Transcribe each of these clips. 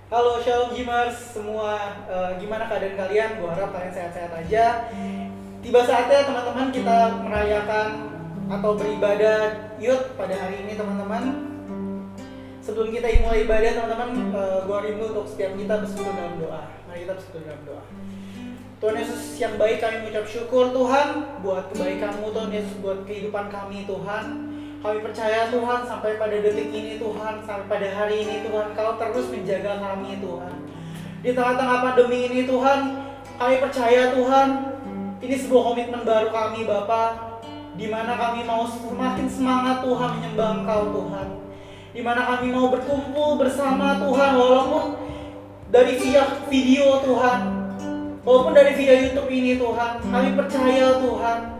Halo Shalom Gymers semua, gimana keadaan kalian? Gue harap kalian sehat-sehat aja. Tiba saatnya teman-teman kita merayakan atau beribadah Yud pada hari ini teman-teman. Sebelum kita mulai ibadah teman-teman, gue rindu untuk setiap kita bersekutu dalam doa. Mari kita bersekutu dalam doa. Tuhan Yesus yang baik, kami mengucap syukur Tuhan buat kebaikan-Mu Tuhan Yesus, buat kehidupan kami Tuhan. Kami percaya Tuhan sampai pada detik ini Tuhan, sampai pada hari ini Tuhan, Kau terus menjaga kami Tuhan. Di tengah-tengah pandemi ini Tuhan, kami percaya Tuhan, ini sebuah komitmen baru kami Bapa, di mana kami mau semakin semangat Tuhan menyembah Engkau Tuhan. Di mana kami mau berkumpul bersama Tuhan, walaupun dari via video Tuhan, walaupun dari via YouTube ini Tuhan, kami percaya Tuhan,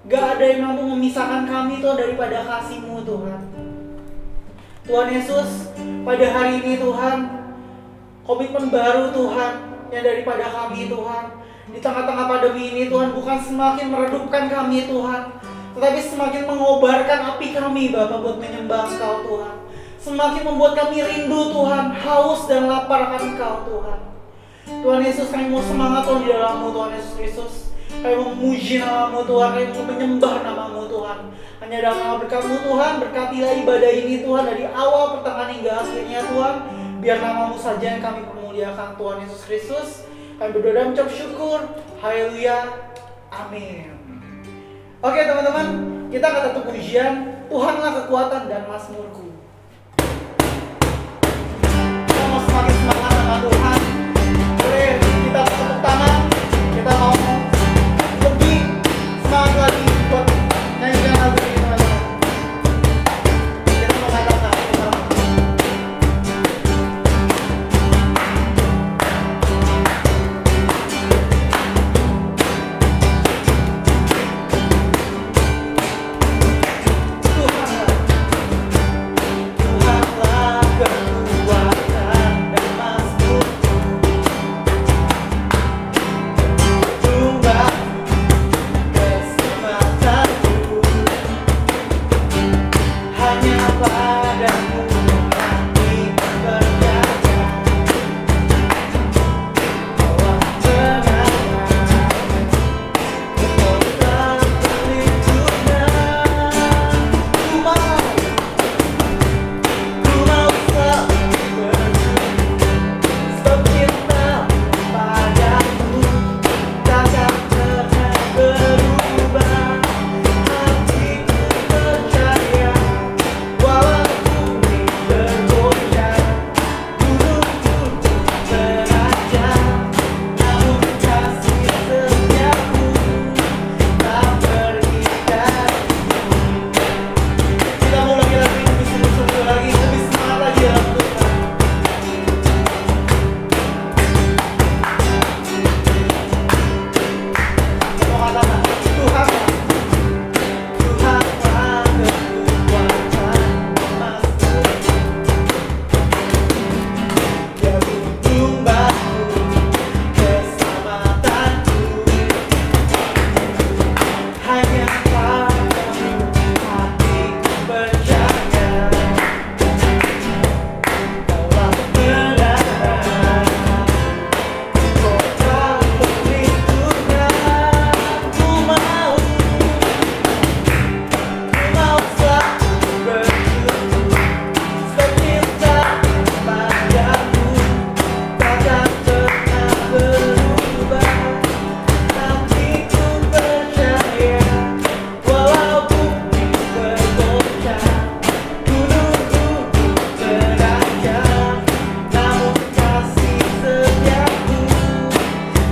gak ada yang mampu memisahkan kami Tuhan daripada kasih-Mu Tuhan. Tuhan Yesus, pada hari ini Tuhan, komitmen baru Tuhan yang daripada kami Tuhan. Di tengah-tengah pandemi ini Tuhan, bukan semakin meredupkan kami Tuhan, tetapi semakin mengobarkan api kami Bapa buat menyembah Engkau Tuhan. Semakin membuat kami rindu Tuhan, haus dan lapar akan Engkau Tuhan. Tuhan Yesus, kami mau semangat Tuhan di dalam-Mu Tuhan Yesus Kristus. Kami mau memuji nama-Mu Tuhan, kami mau menyembah nama-Mu Tuhan. Hanya dalam nama berkat-Mu Tuhan, berkatilah ibadah ini Tuhan dari awal pertengahan hingga akhirnya Tuhan. Biar nama-Mu saja yang kami permuliakan Tuhan Yesus Kristus. Kami berdoa dan mengucap syukur. Haleluya. Amin. Oke teman-teman, kita akan tetap pujian Tuhanlah kekuatan dan mazmurku. Kita mau semakin semangat sama Tuhan. Boleh kita tepuk tangan. Kita mau lebih semangat lagi buat nyanyikan lagu ini teman-teman. Kita mau katakan bersama. Tuhanlah kekuatan dan mazmurku. Hanya padamu kami percaya, bahwa benar kota pelitutnya. Ku mau selalu bersyukur, sebab cinta padamu takkan pernah berubah. Hatiku percaya, walaupun bergoyang, gunung tutup beraja, namun kasih setiamu tak pergi dariku. Kita mau lagi lebih sungguh-sungguh lagi, lebih semangat lagi dalam Tuhan. Mau katakan, Tuhanlah kekuatan emasku, Dia gunung batu keselamatanku. Hanya padamu hatiku percaya, Kaulah kebenaran, kota pelitutnya. Ku mau selalu bersyukur, sebab cinta padamu takkan pernah berubah. Hatiku percaya, walau bumi bergoncang, gunung tutup beranjak, namun kasih setiamu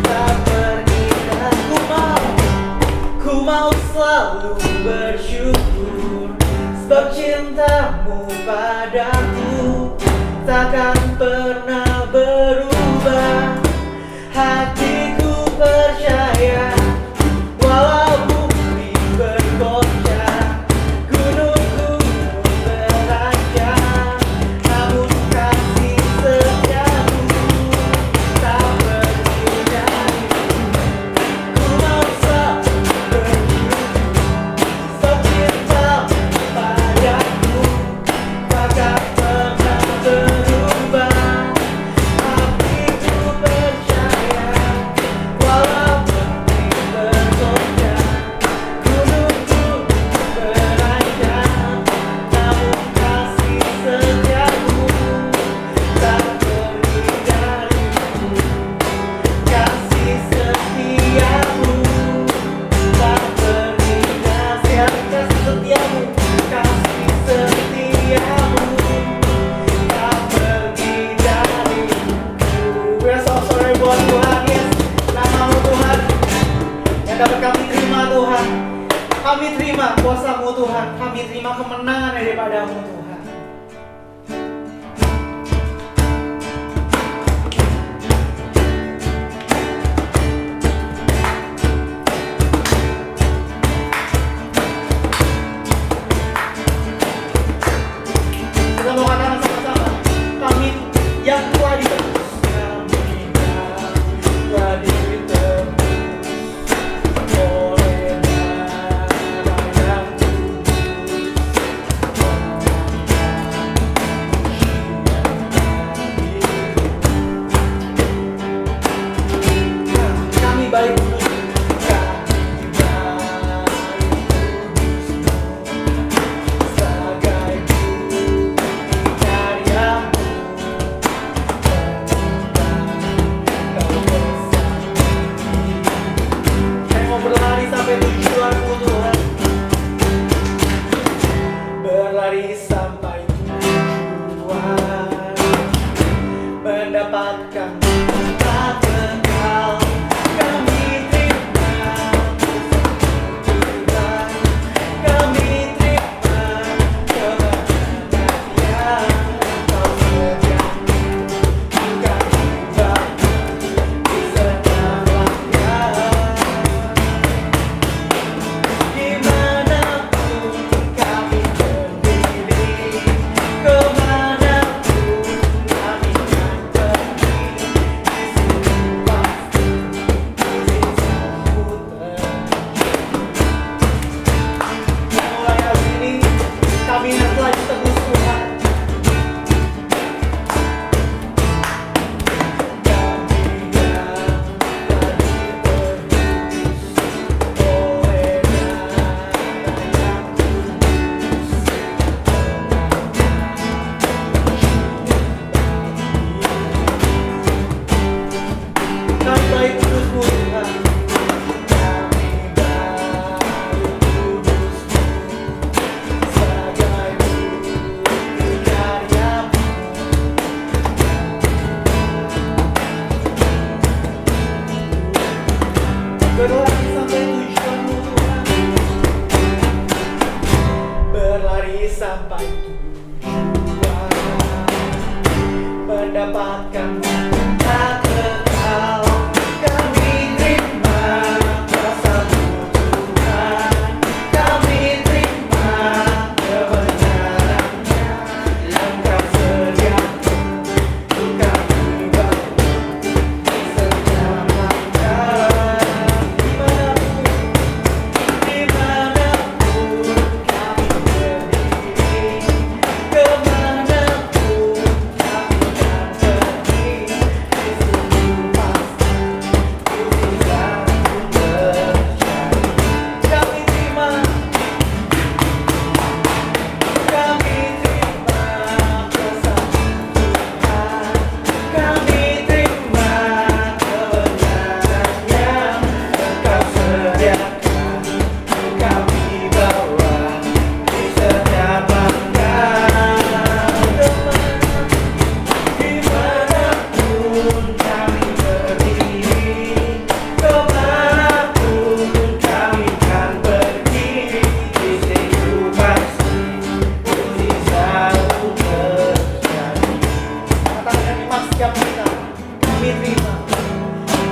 tak pergi dan ku mau selalu bersyukur, sebab cintamu padaku takkan pernah berubah. Hatiku percaya, walau bumi bergoncang, gunung beranjak, namun kasih setiamu tak pergi dariku. Ku mau selalu bersyukur, sebab cintamu padaku takkan pernah berubah. mau katakan sama-sama, kami yang telah ditebus, telah ditebus oleh darah yang kami baik berlari sampai tujuan, mendapatkan tempat kekal. Kami terima Tuhan, kami terima kebenaran yang Kau sediakan. Kami bangkit di setiap langkah, dimanapun kami berdiri, kemanapun kami akan pergi, di situ pasti mujizat-Mu terjadi. Mulai hari ini kami yang telah ditebus Tuhan, kami baik kudus-Mu Tuhan, kami baik kudus-Mu, sebagai bukti karya-Mu. Berlari sampai tujuan-Mu Tuhan, berlari sampai tujuan, mendapatkan tempat kekal. Kami terima kuasa-Mu Tuhan, kami terima kebenaran-Nya yang Kau sediakan. Untuk kami bawa di setiap langkah, dimanapun kami berdiri, kemanapun kami akan pergi, di situ pasti mujizat-Mu terjadi. Kami terima kuasa-Mu Tuhan, kami terima kebenaran yang Engkau sediakan. Untuk kami bawa di setiap langkah, dimanapun kami berdiri, kemanapun kami akan pergi, di situ pasti mujizat-Mu terjadi. Katakan iman setiap kita,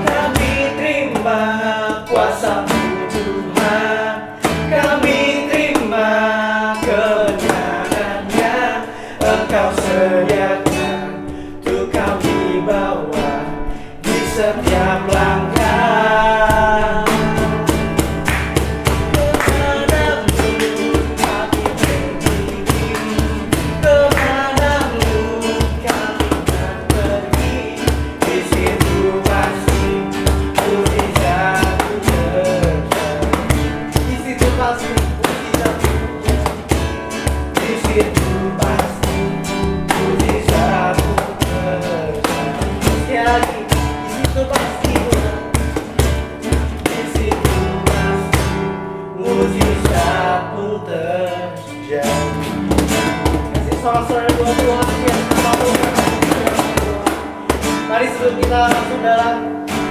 kami terima kuasa-Mu Tuhan, kami terima kebenaran yang Engkau sediakan. Untuk kami bawa di setiap langkah, kemanapun kami berdiri, kemanapun kami akan pergi, di situ pasti mujizat-Mu terjadi. Di situ pasti mujizat-Mu terjadi. Di situ pasti mujizat-Mu terjadi. Sekali lagi, di situ pasti Tuhan, di situ pasti mujizat-Mu terjadi. Kasih sorak-sorai buat Tuhan yang nama Tuhan. Mari sebelum kita masuk dalam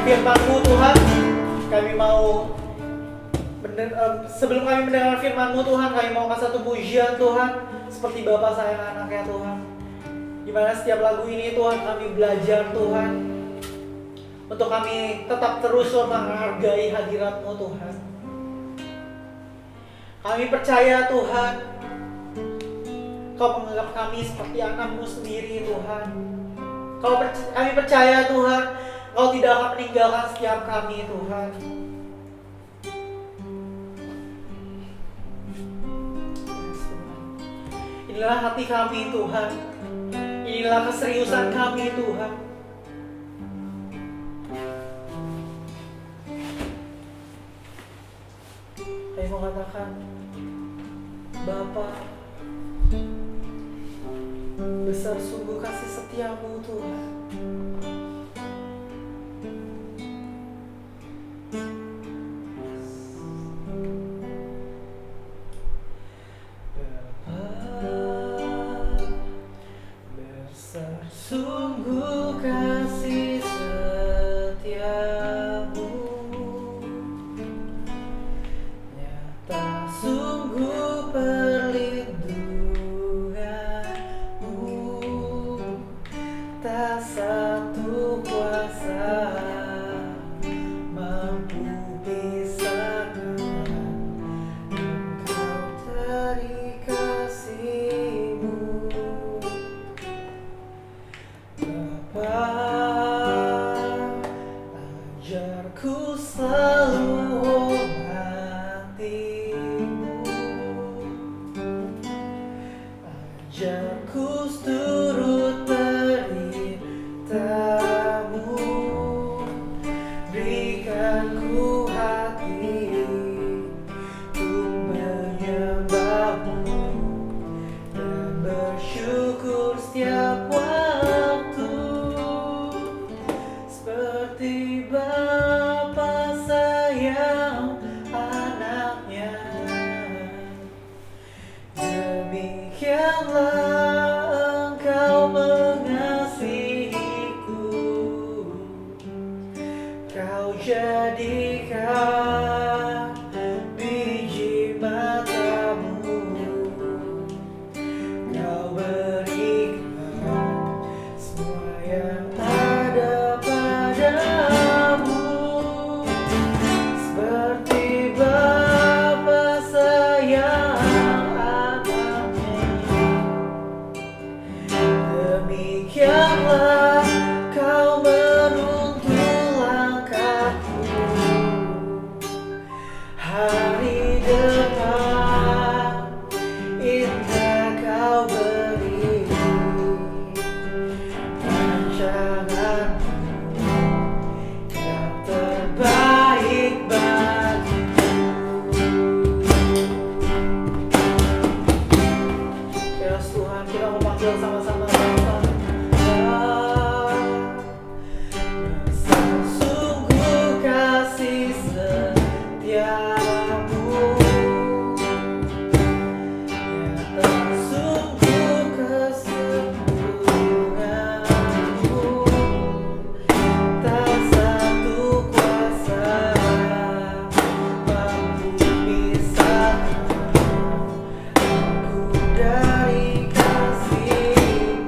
firman-Mu Tuhan, kami mau sebelum kami mendengar firman-Mu Tuhan, kami mau kasih satu pujian Tuhan, seperti Bapa sayang anaknya Tuhan. Dimana setiap lagu ini Tuhan kami belajar Tuhan, untuk kami tetap terus menghargai hadirat-Mu Tuhan. Kami percaya Tuhan, Kau menganggap kami seperti anak-Mu sendiri Tuhan. Kami percaya Tuhan, Kau tidak akan meninggalkan setiap kami Tuhan. Inilah hati kami Tuhan. Inilah keseriusan kami Tuhan. Kami mau katakan, Bapa, besar sungguh kasih setiamu Tuhan. Besar sungguh kasih setiamu, nyata sungguh perlindunganmu, tak satu kuasa mampu pisahkan engkau dari kasih-Mu. Bapa, ajarku selalu hormati-Mu, ajarku turut perintah-Mu, berikan ku hati untuk menyembah-Mu dan bersyukur setiap waktu, seperti Bapa sayang anaknya. Demikianlah Engkau mengasihiku, Kau jadikan biji mata-Mu, Kau berikan semua yang ada padamu, seperti Bapa sayang anaknya. Demikianlah Kau menuntun langkahku, hari depan indah Kau beri rancangan-Mu yang terbaik bagiku. Ya Tuhan, kita mau panggil sama-sama Bapa. Besar sungguh kasih setiamu, nyata sungguh kesempurnaan-Mu, tak satu kuasa mampu pisahkan aku dari kasih-Mu.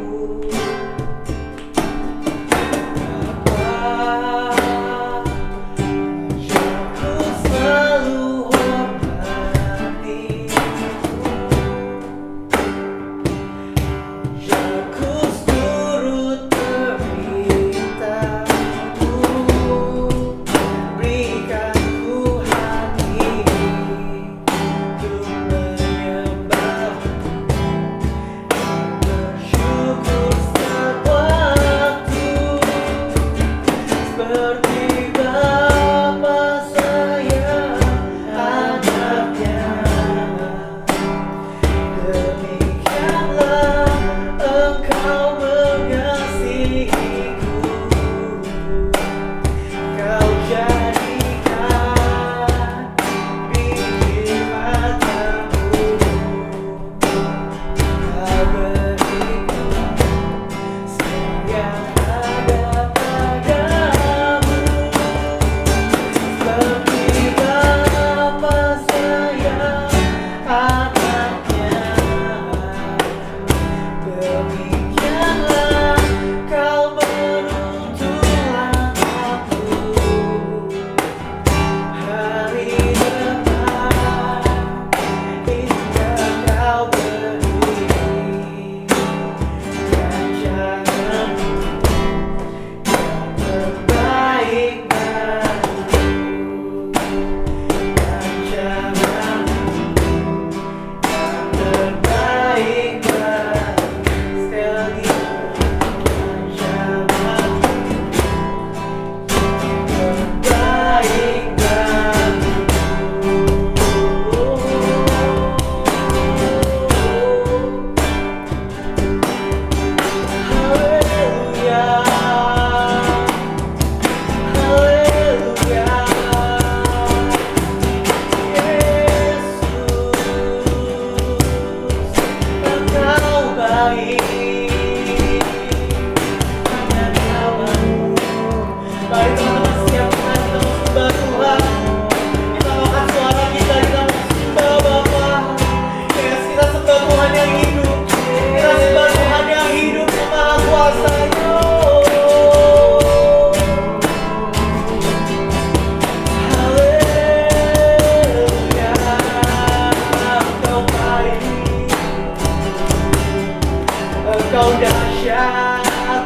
Kau dahsyat,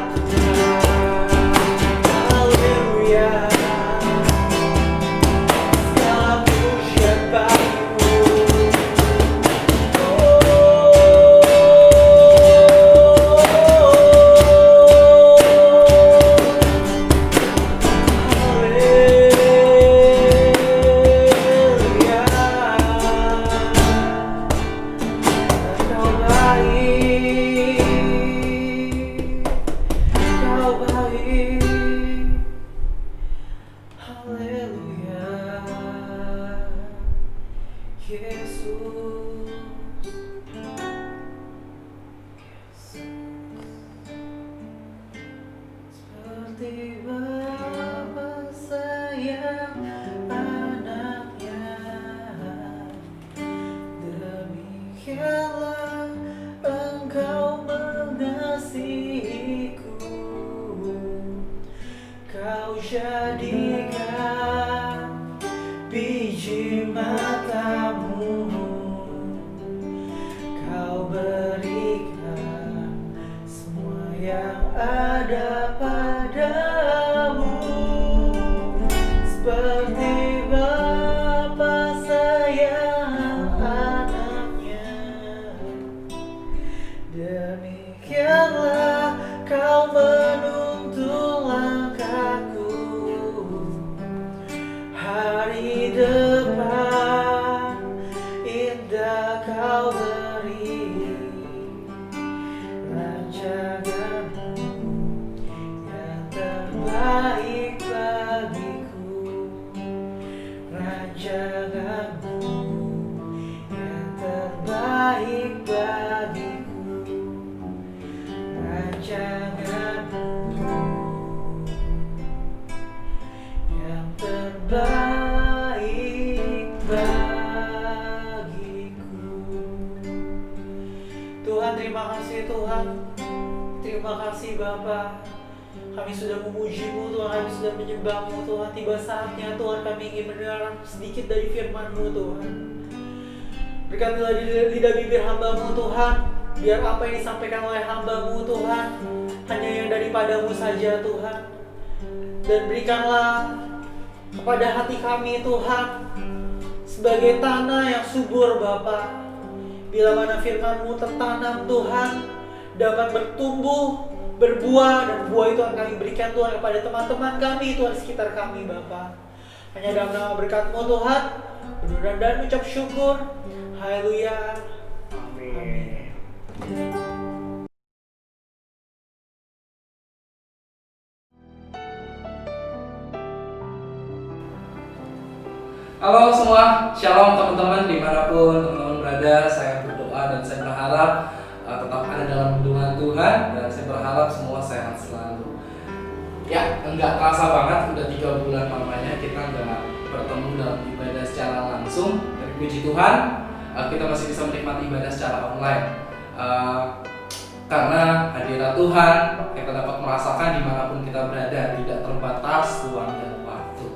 haleluya. Segala pujian bagimu. Haleluya. Kau baik, kau baik. Haleluya, Yesus. Seperti Bapa sayang anaknya, demikianlah Engkau mengasihiku. Kau jadikan biji matamu, Kau berikan semua yang ada padamu. Seperti Bapa sayang anaknya, demikianlah Kau menuntun langkahku. Hari depan indah Kau beri, rancanganmu yang terbaik bagiku. Rancanganmu yang terbaik bagiku. Rancanganmu yang terbaik bagiku. Tuhan, terima kasih Tuhan. Terima kasih Bapa. Kami sudah memuji-Mu Tuhan, kami sudah menyembah-Mu Tuhan. Tiba saatnya Tuhan kami ingin mendengar sedikit dari firman-Mu Tuhan. Berkatilah di lidah bibir hamba-Mu Tuhan, biar apa yang disampaikan oleh hamba-Mu Tuhan hanya yang daripada-Mu saja Tuhan. Dan berikanlah kepada hati kami Tuhan sebagai tanah yang subur Bapa. Bila mana firman-Mu tertanam Tuhan, dapat bertumbuh, berbuah, dan buah itu akan kami berikan Tuhan kepada teman-teman kami Tuhan di sekitar kami Bapa. Hanya dalam nama berkat-Mu Tuhan, berdoa dan ucap syukur. Haleluya. Amin. Halo semua, shalom teman-teman dimanapun teman-teman berada. Saya berdoa dan saya berharap tetap ada dalam lindungan Tuhan, dan saya berharap semua sehat selalu. Ya, enggak terasa banget, udah 3 bulan lamanya kita enggak bertemu dalam ibadah secara langsung. Tapi puji Tuhan, kita masih bisa menikmati ibadah secara online. Karena hadirat Tuhan, kita dapat merasakan dimanapun kita berada, tidak terbatas ruang dan waktu.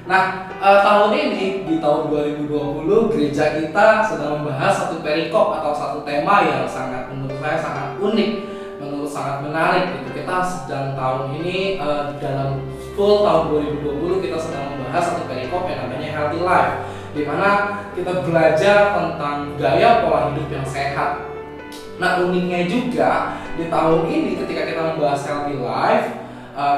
Nah, tahun ini, di tahun 2020, gereja kita sedang membahas satu perikop atau satu tema yang menurut saya sangat unik, sangat menarik. Kita sedang tahun ini, dalam full tahun 2020, kita sedang membahas satu perikop yang namanya Healthy Life, di mana kita belajar tentang gaya pola hidup yang sehat. Nah, uniknya juga, di tahun ini ketika kita membahas Healthy Life,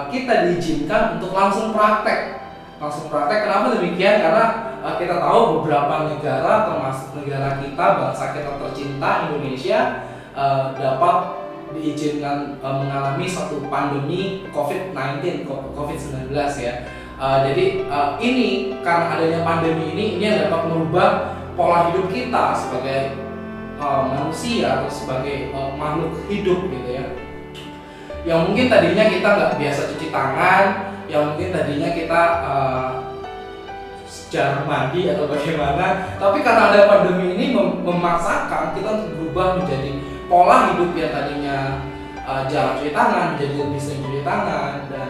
kita diizinkan untuk langsung praktek. Kenapa demikian? Karena kita tahu beberapa negara, termasuk negara kita, bangsa kita tercinta Indonesia, dapat diizinkan mengalami satu pandemi COVID-19 ya. Jadi ini karena adanya pandemi ini yang dapat merubah pola hidup kita sebagai manusia atau sebagai makhluk hidup gitu ya. Yang mungkin tadinya kita nggak biasa cuci tangan, yang mungkin tadinya kita jarang mandi atau bagaimana, tapi karena ada pandemi ini memaksakan kita untuk berubah menjadi pola hidup yang tadinya jarang cuci tangan menjadi lebih sering cuci tangan, dan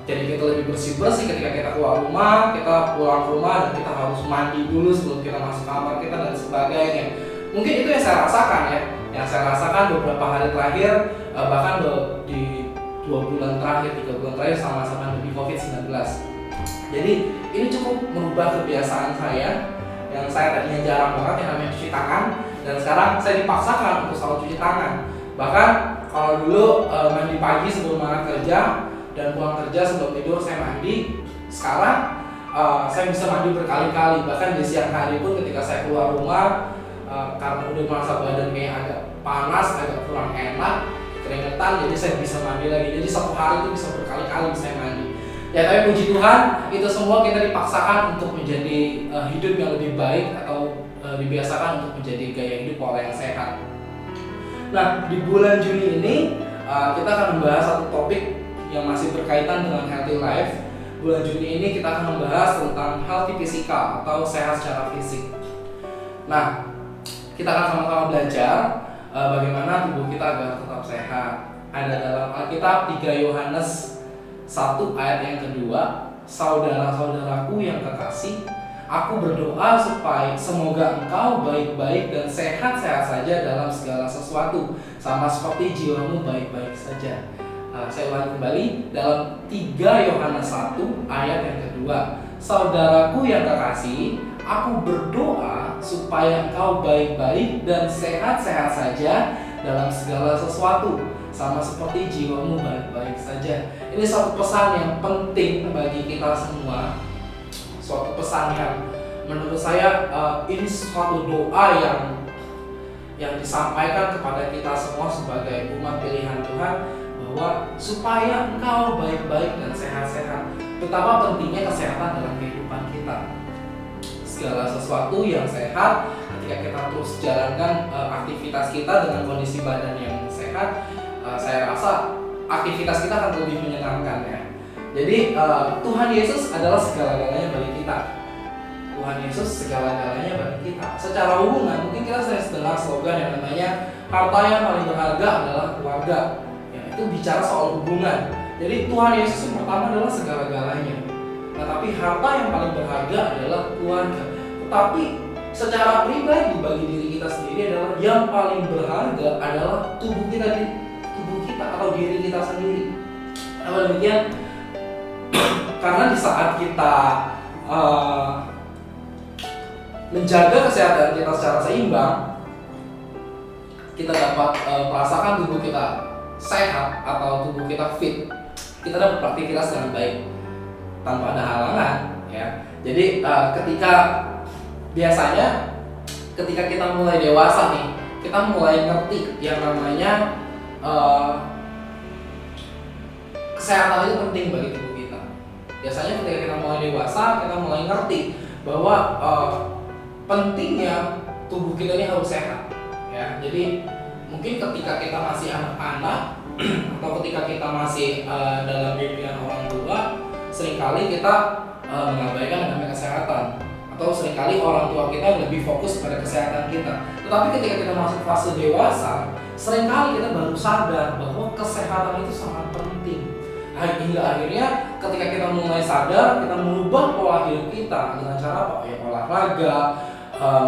jadi kita lebih bersih-bersih ketika kita keluar rumah, kita pulang ke rumah dan kita harus mandi dulu sebelum kita masuk kamar kita dan sebagainya. Mungkin itu yang saya rasakan ya. yang saya rasakan beberapa hari terakhir, bahkan di 2 bulan terakhir, 3 bulan terakhir sama pandemi COVID-19. Jadi ini cukup merubah kebiasaan saya yang saya tadinya jarang banget yang namanya cuci tangan, dan sekarang saya dipaksakan untuk selalu cuci tangan. Bahkan kalau dulu mandi pagi sebelum berangkat kerja dan pulang kerja sebelum tidur saya mandi, sekarang saya bisa mandi berkali-kali. Bahkan di siang hari pun ketika saya keluar rumah, karena udah merasa badan kayak agak panas, agak kurang enak, keringetan, jadi saya bisa mandi lagi. Jadi satu hari itu bisa berkali-kali saya mandi. Ya tapi puji Tuhan, itu semua kita dipaksakan untuk menjadi hidup yang lebih baik, atau dibiasakan untuk menjadi gaya hidup pola yang sehat. Nah, di bulan Juni ini kita akan membahas satu topik yang masih berkaitan dengan healthy life. Bulan Juni ini kita akan membahas tentang healthy physical atau sehat secara fisik. Nah, kita akan sama-sama belajar bagaimana tubuh kita agar tetap sehat. Ada dalam Alkitab 3 Yohanes 1 ayat yang kedua, saudara-saudaraku yang kekasih, aku berdoa supaya semoga engkau baik-baik dan sehat-sehat saja dalam segala sesuatu, sama seperti jiwamu baik-baik saja. Saya ulangi kembali, dalam 3 Yohanes 1 ayat yang kedua, saudaraku yang kekasih, aku berdoa supaya engkau baik-baik dan sehat-sehat saja dalam segala sesuatu, sama seperti jiwamu baik-baik saja. Ini suatu pesan yang penting bagi kita semua. Suatu pesan yang menurut saya ini suatu doa yang disampaikan kepada kita semua sebagai umat pilihan Tuhan, bahwa supaya engkau baik-baik dan sehat-sehat. Betapa pentingnya kesehatan dalam kehidupan kita. Segala sesuatu yang sehat, ketika kita terus jalankan aktivitas kita dengan kondisi badan yang sehat, saya rasa aktivitas kita akan lebih menyenangkan ya. Jadi Tuhan Yesus adalah segala-galanya bagi kita. Tuhan Yesus segala-galanya bagi kita. Secara hubungan, mungkin kita sering dengar slogan yang namanya harta yang paling berharga adalah keluarga. Ya, itu bicara soal hubungan. Jadi Tuhan Yesus yang pertama adalah segala-galanya. Nah, tapi harta yang paling berharga adalah keluarga. Tetapi secara pribadi bagi diri kita sendiri adalah yang paling berharga adalah tubuh kita atau diri kita sendiri. Apa demikian? Karena di saat kita menjaga kesehatan kita secara seimbang, kita dapat merasakan tubuh kita sehat atau tubuh kita fit. Kita dapat beraktivitas dengan baik tanpa ada halangan, ya. Jadi biasanya ketika kita mulai dewasa nih, kita mulai ngerti yang namanya kesehatan itu penting bagi tubuh kita. Biasanya ketika kita mulai dewasa, kita mulai ngerti bahwa pentingnya tubuh kita ini harus sehat, ya. Jadi mungkin ketika kita masih anak-anak atau ketika kita masih dalam bimbingan orang tua, seringkali kita mengabaikan namanya kesehatan, atau seringkali orang tua kita lebih fokus pada kesehatan kita. Tetapi ketika kita masuk fase dewasa, seringkali kita baru sadar bahwa kesehatan itu sangat penting. Hingga akhirnya ketika kita mulai sadar, kita merubah pola hidup kita dengan cara apa? Ya, olahraga,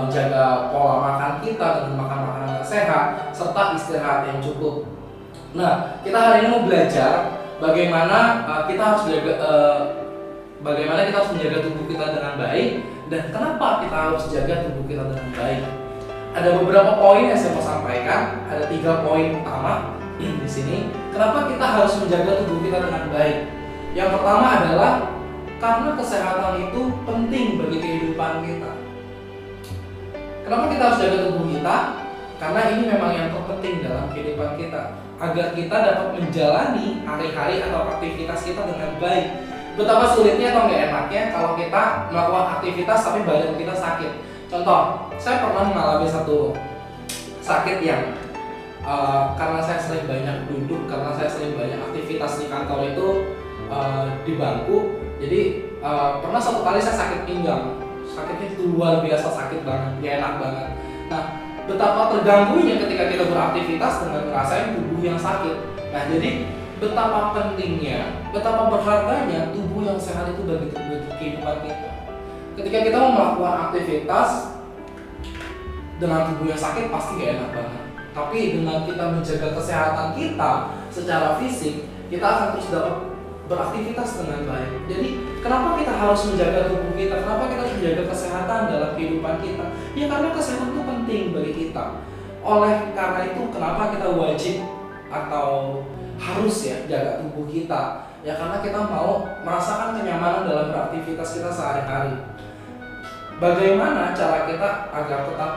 menjaga pola makan kita dengan makan makanan yang sehat, serta istirahat yang cukup. Nah, kita hari ini mau belajar bagaimana kita harus menjaga tubuh kita dengan baik, dan kenapa kita harus jaga tubuh kita dengan baik. Ada beberapa poin yang saya mau sampaikan. Ada 3 poin utama di sini. Kenapa kita harus menjaga tubuh kita dengan baik? Yang pertama adalah karena kesehatan itu penting bagi kehidupan kita. Kenapa kita harus jaga tubuh kita? Karena ini memang yang terpenting dalam kehidupan kita, agar kita dapat menjalani hari-hari atau aktivitas kita dengan baik. Betapa sulitnya atau nggak enaknya kalau kita melakukan aktivitas tapi badan kita sakit. Contoh, saya pernah mengalami satu sakit yang karena saya sering banyak duduk, karena saya sering banyak aktivitas di kantor itu di bangku. Jadi pernah satu kali saya sakit pinggang. Sakitnya itu luar biasa sakit banget, gak enak banget. Nah, betapa terganggunya ketika kita beraktivitas dengan ngerasain tubuh yang sakit. Nah, jadi betapa pentingnya, betapa berharganya tubuh yang sehat itu bagi kehidupan kita. Ketika kita mau melakukan aktivitas dengan tubuh yang sakit, pasti gak enak banget. Tapi dengan kita menjaga kesehatan kita secara fisik, kita akan terus dapat beraktivitas dengan baik. Jadi kenapa kita harus menjaga tubuh kita? Kenapa kita harus menjaga kesehatan dalam kehidupan kita? Ya karena kesehatan itu penting bagi kita. Oleh karena itu kenapa kita wajib atau harus ya jaga tubuh kita? Ya karena kita mau merasakan kenyamanan dalam beraktivitas kita sehari-hari. Bagaimana cara kita agar tetap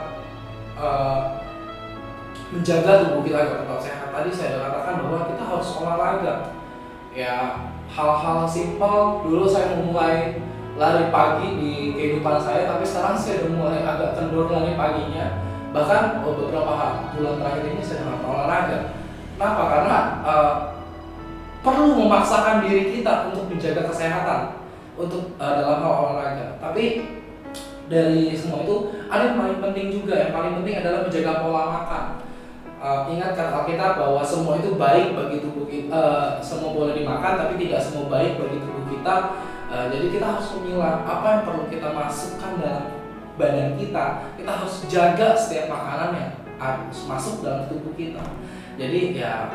menjaga tubuh kita agar tetap sehat? Tadi saya katakan bahwa kita harus olahraga. Ya hal-hal simpel. Dulu saya memulai lari pagi di kehidupan saya, tapi sekarang saya udah mulai agak kendor lari paginya. Bahkan beberapa bulan terakhir ini saya tidak olahraga. Kenapa? Karena perlu memaksakan diri kita untuk menjaga kesehatan untuk dalam hal olahraga. Tapi dari semua itu ada yang paling penting juga. Yang paling penting adalah menjaga pola makan. Ingat kata Alkitab bahwa semua itu baik bagi tubuh kita, semua boleh dimakan, tapi tidak semua baik bagi tubuh kita. Jadi kita harus memilah apa yang perlu kita masukkan dalam badan kita. Kita harus jaga setiap makanan yang harus masuk dalam tubuh kita. Jadi ya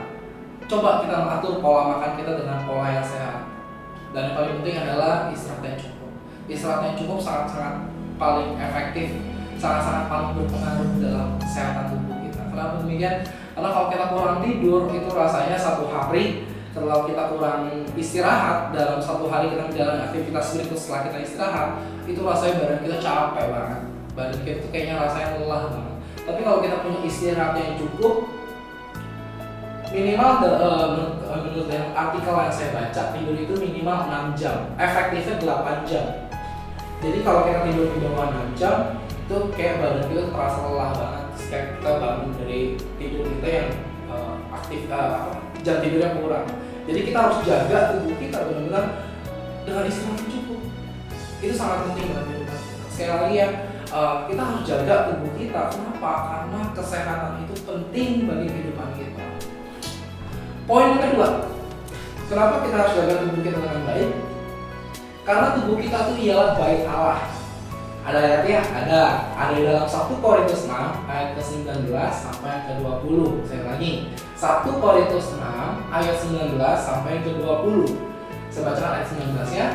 coba kita mengatur pola makan kita dengan pola yang sehat. Dan yang paling penting adalah istirahat yang cukup. Istirahat yang cukup sangat-sangat paling efektif, sangat-sangat paling berpengaruh dalam kesehatan tubuh kita. Kenapa demikian? Karena kalau kita kurang tidur, itu rasanya satu hari kalau kita kurang istirahat, dalam satu hari kita menjalani aktivitas berikut setelah kita istirahat, itu rasanya badan kita capek banget. Badan kita itu kayaknya rasanya lelah banget. Tapi kalau kita punya istirahat yang cukup, minimal menurut artikel yang saya baca, tidur itu minimal 6 jam, efektifnya 8 jam. Jadi kalau kita tidur di bawah 6 jam, itu kayak badan kita terasa lelah banget. Kayak kita bangun dari tidur kita yang aktif, jam tidurnya kurang. Jadi kita harus jaga tubuh kita benar-benar dengan istirahat yang cukup. Itu sangat penting dalam kehidupan kita. Sekali lagi ya, kita harus jaga tubuh kita. Kenapa? Karena kesehatan itu penting bagi kehidupan kita. Poin yang kedua, kenapa kita harus jaga tubuh kita dengan baik? Karena tubuh kita itu ialah bait Allah. Ada ayatnya? Ada di dalam 1 Korintus 6 ayat ke-19 sampai ayat ke-20. Saya lagi, 1 Korintus 6 ayat 19 sampai ke-20. Saya bacakan ayat 19 ya.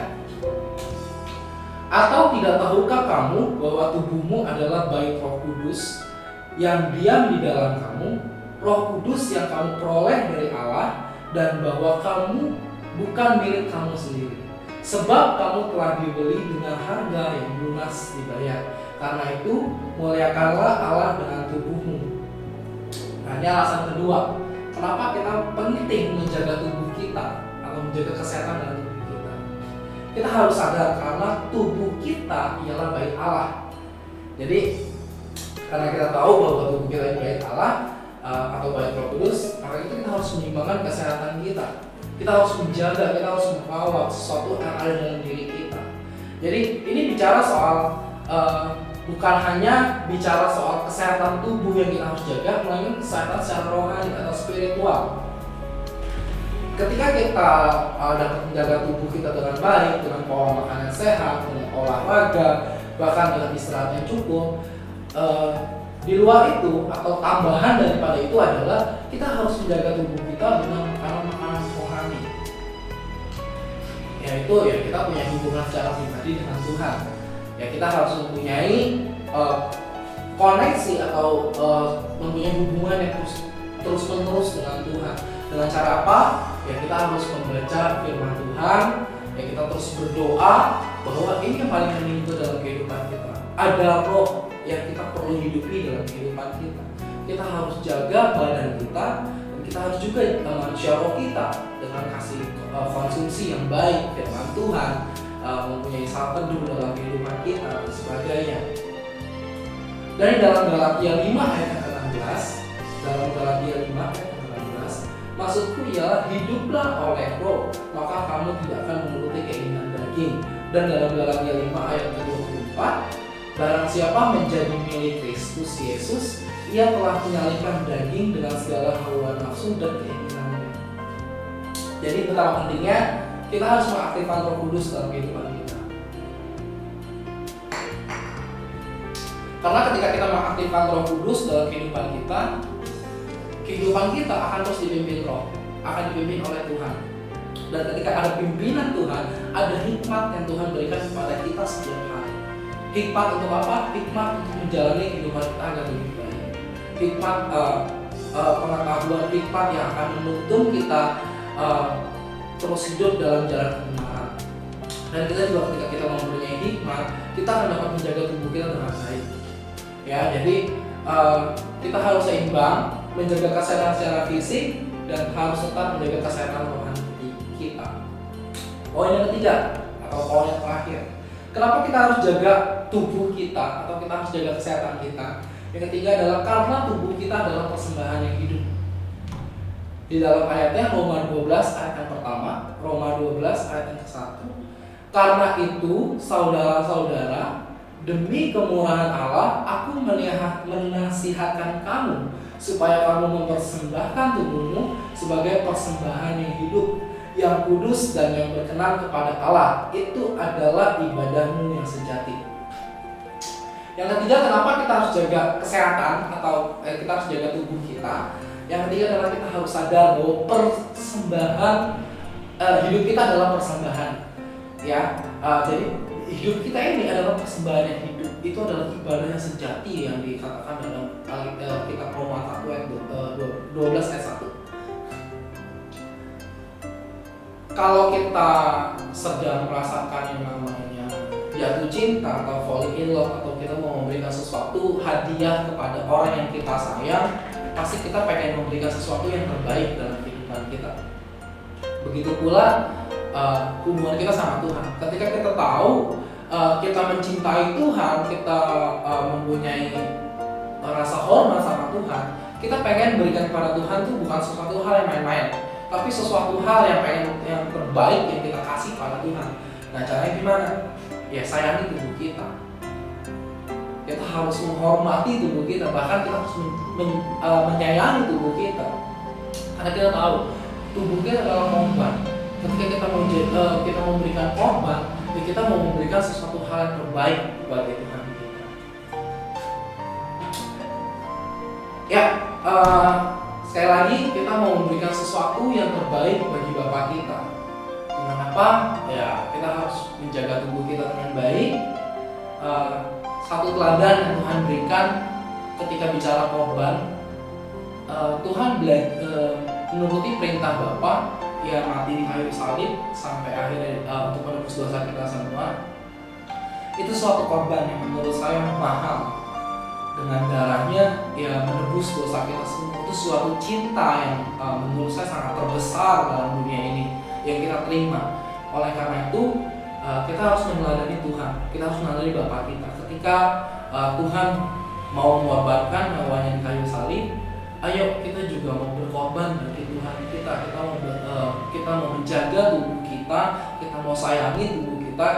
Atau tidak tahukah kamu bahwa tubuhmu adalah bait Roh Kudus yang diam di dalam kamu, Roh Kudus yang kamu peroleh dari Allah, dan bahwa kamu bukan milik kamu sendiri. Sebab kamu telah dibeli dengan harga yang lunas dibayar. Karena itu muliakanlah Allah dengan tubuhmu. Nah, ini alasan kedua, kenapa kita penting menjaga tubuh kita atau menjaga kesehatan dalam tubuh kita. Kita harus sadar karena tubuh kita ialah bait Allah. Jadi karena kita tahu bahwa tubuh kita itu bait Allah atau bait Roh Kudus, maka itu kita harus menyeimbangkan kesehatan kita. Kita harus menjaga, kita harus mengawal sesuatu yang ada dalam diri kita. Jadi ini bicara soal bukan hanya bicara soal kesehatan tubuh yang kita harus jaga, melainkan kesehatan secara rohani atau spiritual. Ketika kita dapat menjaga tubuh kita dengan baik, dengan pola makan yang sehat, dengan olahraga, bahkan dengan istirahat yang cukup, di luar itu atau tambahan daripada itu adalah kita harus menjaga tubuh kita dengan makanan-makanan rohani. Yaitu ya kita punya hubungan secara pribadi dengan Tuhan. Ya kita harus mempunyai koneksi atau mempunyai hubungan yang terus-menerus dengan Tuhan. Dengan cara apa? Ya kita harus membaca firman Tuhan. Ya kita terus berdoa bahwa ini yang paling penting itu dalam kehidupan kita. Ada roh yang kita perlu hidupi dalam kehidupan kita. Kita harus jaga badan kita, dan kita harus juga manusia roh kita dengan kasih konsumsi yang baik firman Tuhan, mempunyai saat teduh dalam kehidupan kita dan sebagainya. Dari dalam Galatia 5 ayat ke-16, dalam Galatia 5 ayat ke-16, maksudku ialah hiduplah oleh roh, maka kamu tidak akan menuruti keinginan daging. Dan dalam Galatia 5 ayat ke-24, barang siapa menjadi milik Kristus Yesus, ia telah menyalibkan daging dengan segala hawa nafsu dan keinginannya. Jadi betapa pentingnya kita harus mengaktifkan Roh Kudus dalam kehidupan kita. Karena ketika kita mengaktifkan Roh Kudus dalam kehidupan kita, kehidupan kita akan terus dipimpin Roh, akan dipimpin oleh Tuhan. Dan ketika ada pimpinan Tuhan, ada hikmat yang Tuhan berikan kepada kita setiap hari. Hikmat untuk apa? Hikmat untuk menjalani kehidupan kita agar lebih baik. Hikmat pengetahuan, hikmat yang akan menuntun kita terus hidup dalam jalan kebenaran. Dan kita juga ketika kita mempunyai hikmat, kita akan dapat menjaga tubuh kita dengan baik. Ya, jadi kita harus seimbang, menjaga kesehatan secara fisik dan harus tetap menjaga kesehatan rohani kita. Poin yang ketiga atau poin yang terakhir, kenapa kita harus jaga tubuh kita atau kita harus jaga kesehatan kita? Yang ketiga adalah karena tubuh kita adalah persembahan yang hidup. Di dalam ayatnya Roma 12 ayat yang pertama, Roma 12 ayat yang ke-1. Karena itu, saudara-saudara, demi kemurahan Allah, aku menasihatkan kamu supaya kamu mempersembahkan tubuhmu sebagai persembahan yang hidup, yang kudus dan yang berkenan kepada Allah. Itu adalah ibadahmu yang sejati. Yang ketiga, kenapa kita harus jaga kesehatan atau kita harus jaga tubuh kita? Yang ketiga adalah kita harus sadar bahwa persembahan hidup kita adalah persembahan. Ya, jadi hidup kita ini adalah persembahan yang hidup. Itu adalah ibadah yang sejati yang dikatakan dalam kitab Roma 1 ayat 12 ayat 1. Kalau kita sedang merasakan yang namanya jatuh cinta atau falling in love, atau kita mau memberikan sesuatu hadiah kepada orang yang kita sayang, pasti kita pengen memberikan sesuatu yang terbaik dalam kehidupan kita. Begitu pula hubungan kita sama Tuhan. Ketika kita tahu kita mencintai Tuhan, kita mempunyai rasa hormat sama Tuhan, kita pengen berikan kepada Tuhan itu bukan sesuatu hal yang main-main, tapi sesuatu hal yang terbaik yang kita kasih pada Tuhan. Nah, caranya gimana? Ya, sayangi tubuh kita. Kita harus menghormati tubuh kita, bahkan kita harus menyayangi tubuh kita. Karena kita tahu tubuh kita adalah korban. Ketika kita memberikan korban, ya kita mau memberikan sesuatu hal yang terbaik bagi Tuhan kita. Ya, sekali lagi kita mau memberikan sesuatu yang terbaik bagi Bapa kita. Dengan apa? Ya, kita harus menjaga tubuh kita dengan baik. Satu teladan yang Tuhan berikan ketika bicara korban, Tuhan menuruti perintah Bapa, ia mati di kayu salib sampai akhirnya untuk menebus dosa kita semua. Itu suatu korban yang menurut saya mahal. Dengan darahnya ia menebus dosa kita semua. Itu suatu cinta yang menurut saya sangat terbesar dalam dunia ini yang kita terima. Oleh karena itu kita harus meneladani Tuhan, kita harus meneladani Bapa kita. Ketika Tuhan mau mengorbankan nyawanya di kayu salib, ayo kita juga mau berkorban bagi Tuhan kita. Kita mau menjaga tubuh kita mau sayangi tubuh kita,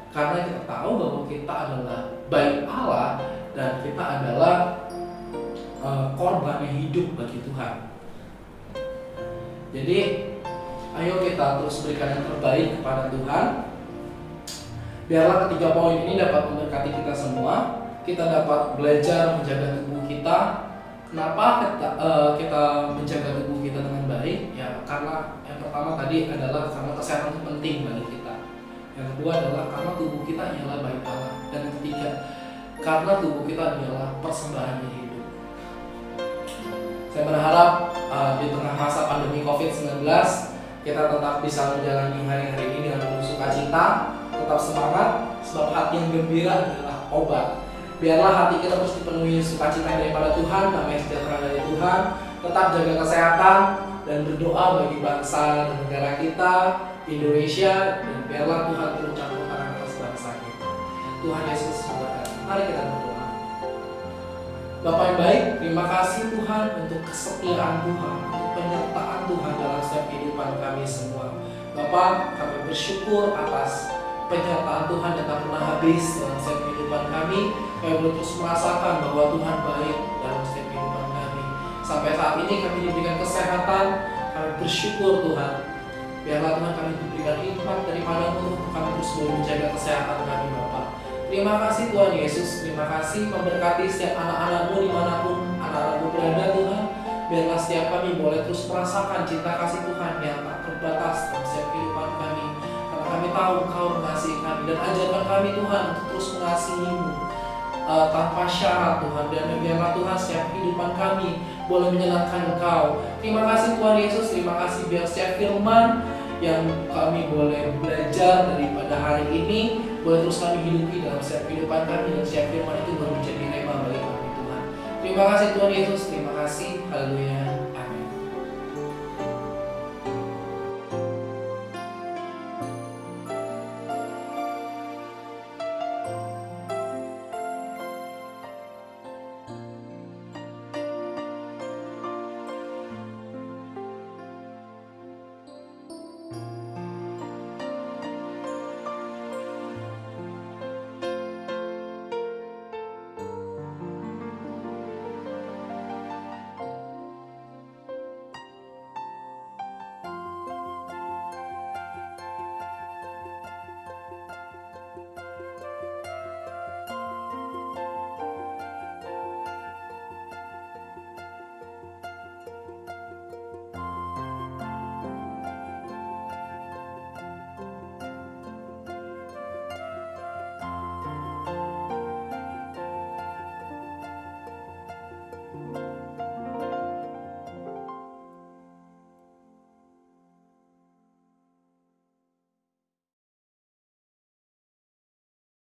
karena kita tahu bahwa kita adalah baik Allah dan kita adalah korban yang hidup bagi Tuhan. Jadi ayo kita terus berikan yang terbaik kepada Tuhan. Biarlah ketiga poin ini dapat memberkati kita semua. Kita dapat belajar menjaga tubuh kita. Kenapa kita menjaga tubuh kita dengan baik? Ya, karena yang pertama tadi adalah karena kesehatan itu penting bagi kita. Yang kedua adalah karena tubuh kita ialah baik Allah. Dan yang ketiga, karena tubuh kita adalah persembahan yang hidup. Saya berharap di tengah masa pandemi COVID-19 kita tetap bisa menjalani hari-hari ini dengan penuh sukacita, tetap semangat, sebab hati yang gembira adalah obat. Biarlah hati kita terus dipenuhi sukacita daripada Tuhan, damai sejahtera dari Tuhan. Tetap jaga kesehatan dan berdoa bagi bangsa dan negara kita, Indonesia, dan biarlah Tuhan turun campur tangan atas bangsa kita. Tuhan Yesus memberkati. Mari kita berdoa. Bapa yang baik, terima kasih Tuhan untuk kesetiaan Tuhan, untuk penyertaan Tuhan dalam setiap kehidupan kami semua. Bapa, kami bersyukur atas penyertaan Tuhan yang tak pernah habis dalam setiap kehidupan kami. Kami boleh terus merasakan bahwa Tuhan baik dalam setiap kehidupan kami. Sampai saat ini kami diberikan kesehatan, kami bersyukur Tuhan. Biarlah Tuhan kami diberikan hikmat daripada-Mu untuk kami terus boleh menjaga kesehatan kami Bapa. Terima kasih Tuhan Yesus, terima kasih memberkati setiap anak-anak-Mu dimanapun anak-anak-Mu berada Tuhan. Biarlah setiap kami boleh terus merasakan cinta kasih Tuhan yang tak terbatas dalam setiap kehidupan kami. Karena kami tahu Engkau mengasihi kami, dan ajarkan kami Tuhan untuk terus mengasihi-Mu tanpa syarat Tuhan. Dan biarlah Tuhan setiap kehidupan kami boleh menyenangkan Engkau. Terima kasih Tuhan Yesus, terima kasih biar setiap firman yang kami boleh belajar daripada hari ini boleh terus kami hidupi dalam setiap kehidupan kami, dan setiap firman itu boleh menjadi rema bagi kami Tuhan. Terima kasih Tuhan Yesus, terima kasih. Haleluya.